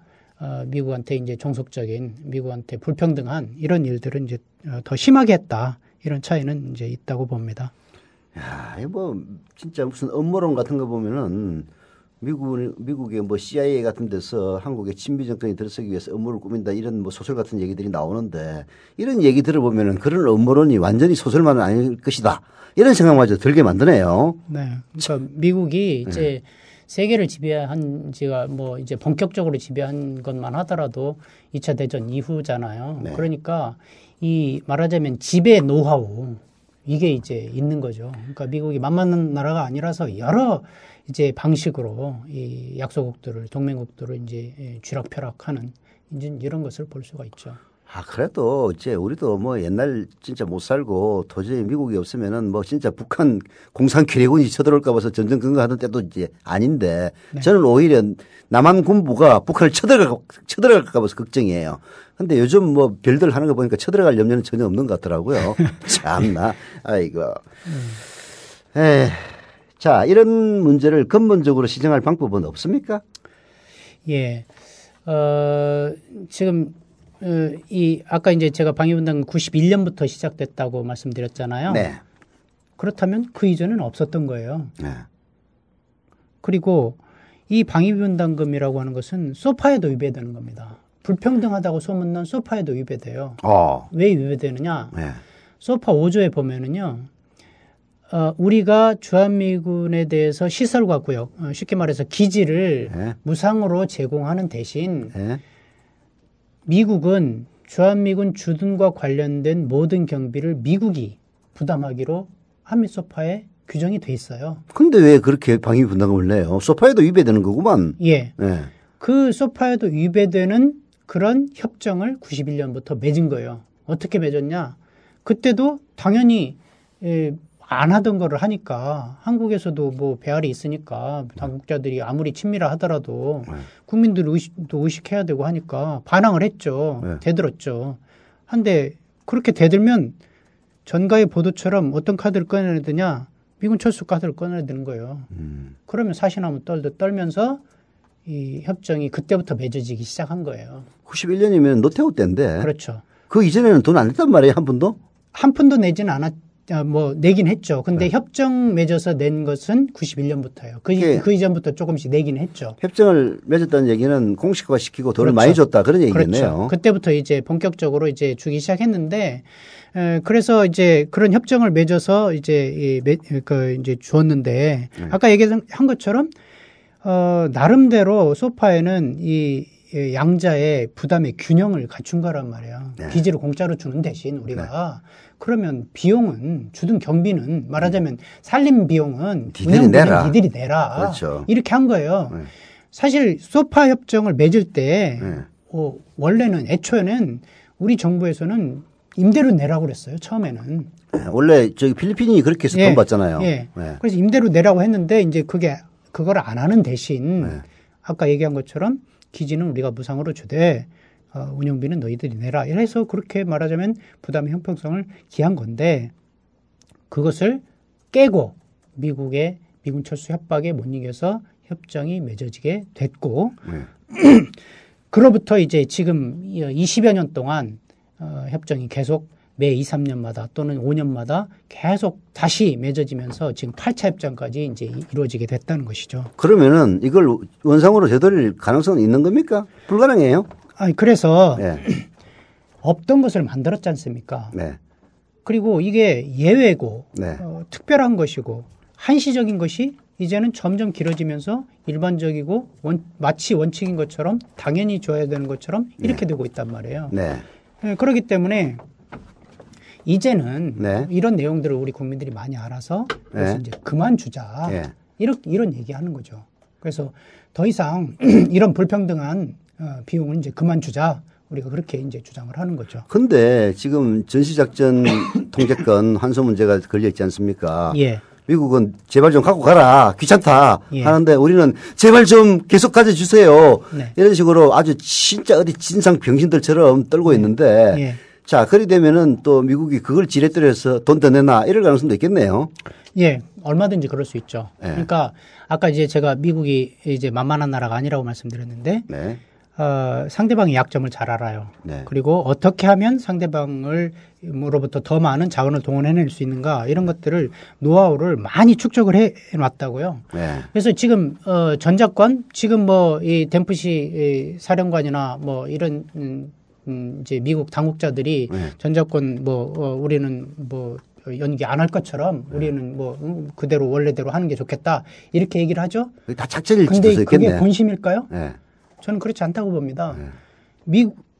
미국한테 이제 종속적인 미국한테 불평등한 이런 일들은 이제 더 심하게 했다 이런 차이는 이제 있다고 봅니다. 야, 뭐 진짜 무슨 음모론 같은 거 보면은 미국의 뭐 CIA 같은 데서 한국의 친미 정권이 들어서기 위해서 음모를 꾸민다 이런 뭐 소설 같은 얘기들이 나오는데 이런 얘기 들어보면은 그런 음모론이 완전히 소설만은 아닐 것이다 이런 생각마저 들게 만드네요. 네, 그러니까 미국이 이제 세계를 지배한 지가 뭐 이제 본격적으로 지배한 것만 하더라도 2차 대전 이후잖아요. 네. 그러니까 이 말하자면 지배 노하우 이게 이제 있는 거죠. 그러니까 미국이 만만한 나라가 아니라서 여러 이제 방식으로 이 약소국들을 동맹국들을 이제 쥐락펴락하는 이제 이런 것을 볼 수가 있죠. 아, 그래도 이제 우리도 뭐 옛날 진짜 못 살고 도저히 미국이 없으면은 뭐 진짜 북한 공산 괴뢰군이 쳐들어올까 봐서 전전 근거하던 때도 이제 아닌데 네. 저는 오히려 남한 군부가 북한을 쳐들어갈까 봐서 걱정이에요. 근데 요즘 뭐 별들 하는 거 보니까 쳐들어갈 염려는 전혀 없는 것 같더라고요. 참나. 아이고. 자, 이런 문제를 근본적으로 시정할 방법은 없습니까? 예. 지금 아까 이제 제가 방위분담금 91년부터 시작됐다고 말씀드렸잖아요. 네. 그렇다면 그 이전은 없었던 거예요. 네. 그리고 이 방위분담금이라고 하는 것은 소파에도 위배되는 겁니다. 불평등하다고 소문난 소파에도 위배돼요. 왜 위배되느냐? 네. 소파 5조에 보면은요. 우리가 주한미군에 대해서 시설과 구역, 쉽게 말해서 기지를 네. 무상으로 제공하는 대신 네. 미국은 주한미군 주둔과 관련된 모든 경비를 미국이 부담하기로 한미 소파에 규정이 돼 있어요. 근데 왜 그렇게 방위 분담금을 내요? 소파에도 위배되는 거구만. 예. 네. 그 소파에도 위배되는 그런 협정을 91년부터 맺은 거예요. 어떻게 맺었냐? 그때도 당연히 안 하던 거를 하니까 한국에서도 뭐 배알이 있으니까 당국자들이 아무리 친밀하 하더라도 국민들 의식도 의식해야 되고 하니까 반항을 했죠. 네. 대들었죠. 한데 그렇게 대들면 전가의 보도처럼 어떤 카드를 꺼내야 되냐? 미군 철수 카드를 꺼내야 되는 거예요. 그러면 사시나무 떨면서 이 협정이 그때부터 맺어지기 시작한 거예요. 91년이면 노태우 때인데. 그렇죠. 그 이전에는 돈 안 냈단 말이에요, 한 푼도? 한 푼도 내지는 뭐 내긴 했죠. 근데 협정 맺어서 낸 것은 91년부터예요. 그 이전부터 조금씩 내긴 했죠. 협정을 맺었다는 얘기는 공식화 시키고 돈을 그렇죠. 많이 줬다 그런 얘기겠네요. 그렇죠. 그때부터 이제 본격적으로 이제 주기 시작했는데 그래서 이제 그런 협정을 맺어서 이제 이제 주었는데 아까 얘기한 것처럼 나름대로 소파에는 이 양자의 부담의 균형을 갖춘 거란 말이에요. 네. 기지를 공짜로 주는 대신 우리가 그러면 비용은 주둔 경비는 말하자면 살림 비용은 니들이 내라. 그렇죠. 이렇게 한 거예요. 네. 사실 소파 협정을 맺을 때 네. 원래는 애초에는 우리 정부에서는 임대료 내라고 그랬어요. 처음에는. 네. 원래 저기 필리핀이 그렇게 해서 돈 받잖아요. 예. 네. 그래서 임대료 내라고 했는데 이제 그걸 안 하는 대신 네. 아까 얘기한 것처럼 기지는 우리가 무상으로 주되 운영비는 너희들이 내라. 이래서 그렇게 말하자면 부담의 형평성을 기한 건데 그것을 깨고 미국의 미군 철수 협박에 못 이겨서 협정이 맺어지게 됐고 그로부터 이제 지금 20여 년 동안 협정이 계속 매 2, 3년마다 또는 5년마다 계속 다시 맺어지면서 지금 8차 협정까지 이제 이루어지게 됐다는 것이죠. 그러면은 이걸 원상으로 되돌릴 가능성은 있는 겁니까? 불가능해요? 아니, 그래서 네. 없던 것을 만들었지 않습니까? 네. 그리고 이게 예외고 네. 특별한 것이고 한시적인 것이 이제는 점점 길어지면서 일반적이고 마치 원칙인 것처럼 당연히 줘야 되는 것처럼 이렇게 되고 있단 말이에요. 네. 그렇기 때문에 이제는 네. 이런 내용들을 우리 국민들이 많이 알아서 그래서 네. 이제 그만 주자. 네. 이런 얘기하는 거죠. 그래서 더 이상 이런 불평등한 비용을 이제 그만 주자. 우리가 그렇게 이제 주장을 하는 거죠. 근데 지금 전시작전 통제권 환수 문제가 걸려 있지 않습니까? 예. 미국은 제발 좀 갖고 가라. 귀찮다. 예. 하는데 우리는 제발 좀 계속 가져주세요. 네. 이런 식으로 아주 진짜 어디 진상 병신들처럼 떨고 있는데 예. 자, 그리 되면은 또 미국이 그걸 지렛대로해서 돈 더 내놔 이럴 가능성도 있겠네요. 예, 얼마든지 그럴 수 있죠. 예. 그러니까 아까 이제 제가 미국이 이제 만만한 나라가 아니라고 말씀드렸는데 네. 상대방의 약점을 잘 알아요. 네. 그리고 어떻게 하면 상대방으로부터 더 많은 자원을 동원해낼 수 있는가 이런 것들을 노하우를 많이 축적을 해놨다고요. 네. 그래서 지금 전작권 지금 뭐 이 댐프시 사령관이나 뭐 이런 이제 미국 당국자들이 네. 전작권 우리는 뭐 연기 안 할 것처럼 우리는 뭐 그대로 원래대로 하는 게 좋겠다 이렇게 얘기를 하죠. 다 작전일 수도 근데 있겠네. 그게 본심일까요? 네. 저는 그렇지 않다고 봅니다.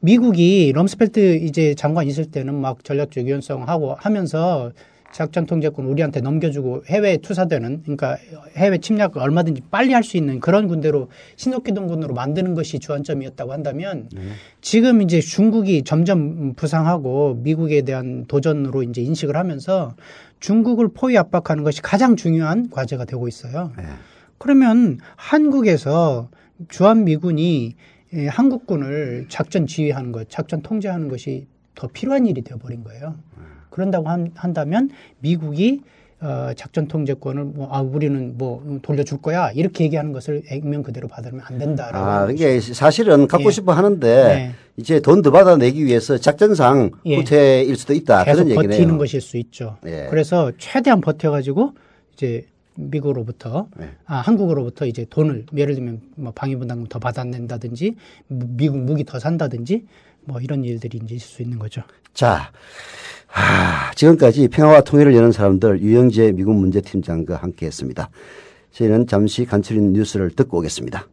미국이 럼스펠트 이제 장관 있을 때는 막 전략적 유연성 하고 하면서 작전 통제권 우리한테 넘겨주고 해외에 투사되는 그러니까 해외 침략을 얼마든지 빨리 할 수 있는 그런 군대로 신속기동군으로 만드는 것이 주안점이었다고 한다면 지금 이제 중국이 점점 부상하고 미국에 대한 도전으로 이제 인식을 하면서 중국을 포위 압박하는 것이 가장 중요한 과제가 되고 있어요. 그러면 한국에서 주한미군이 한국군을 작전 지휘하는 것, 작전 통제하는 것이 더 필요한 일이 되어버린 거예요. 그런다고 한다면 미국이 작전 통제권을 우리는 돌려줄 거야 이렇게 얘기하는 것을 액면 그대로 받으면 안 된다라고. 이게 사실은 갖고 싶어 하는데 네. 이제 돈 더 받아내기 위해서 작전상 후퇴일 수도 있다. 계속 그런 얘기네요. 버티는 것일 수 있죠. 예. 그래서 최대한 버텨가지고 이제 미국으로부터 한국으로부터 이제 돈을 예를 들면 뭐 방위분담금 더 받아낸다든지 미국 무기 더 산다든지 뭐 이런 일들이 이제 있을 수 있는 거죠. 자, 지금까지 평화와 통일을 여는 사람들 유영재 미국 문제팀장과 함께했습니다. 저희는 잠시 간추린 뉴스를 듣고 오겠습니다.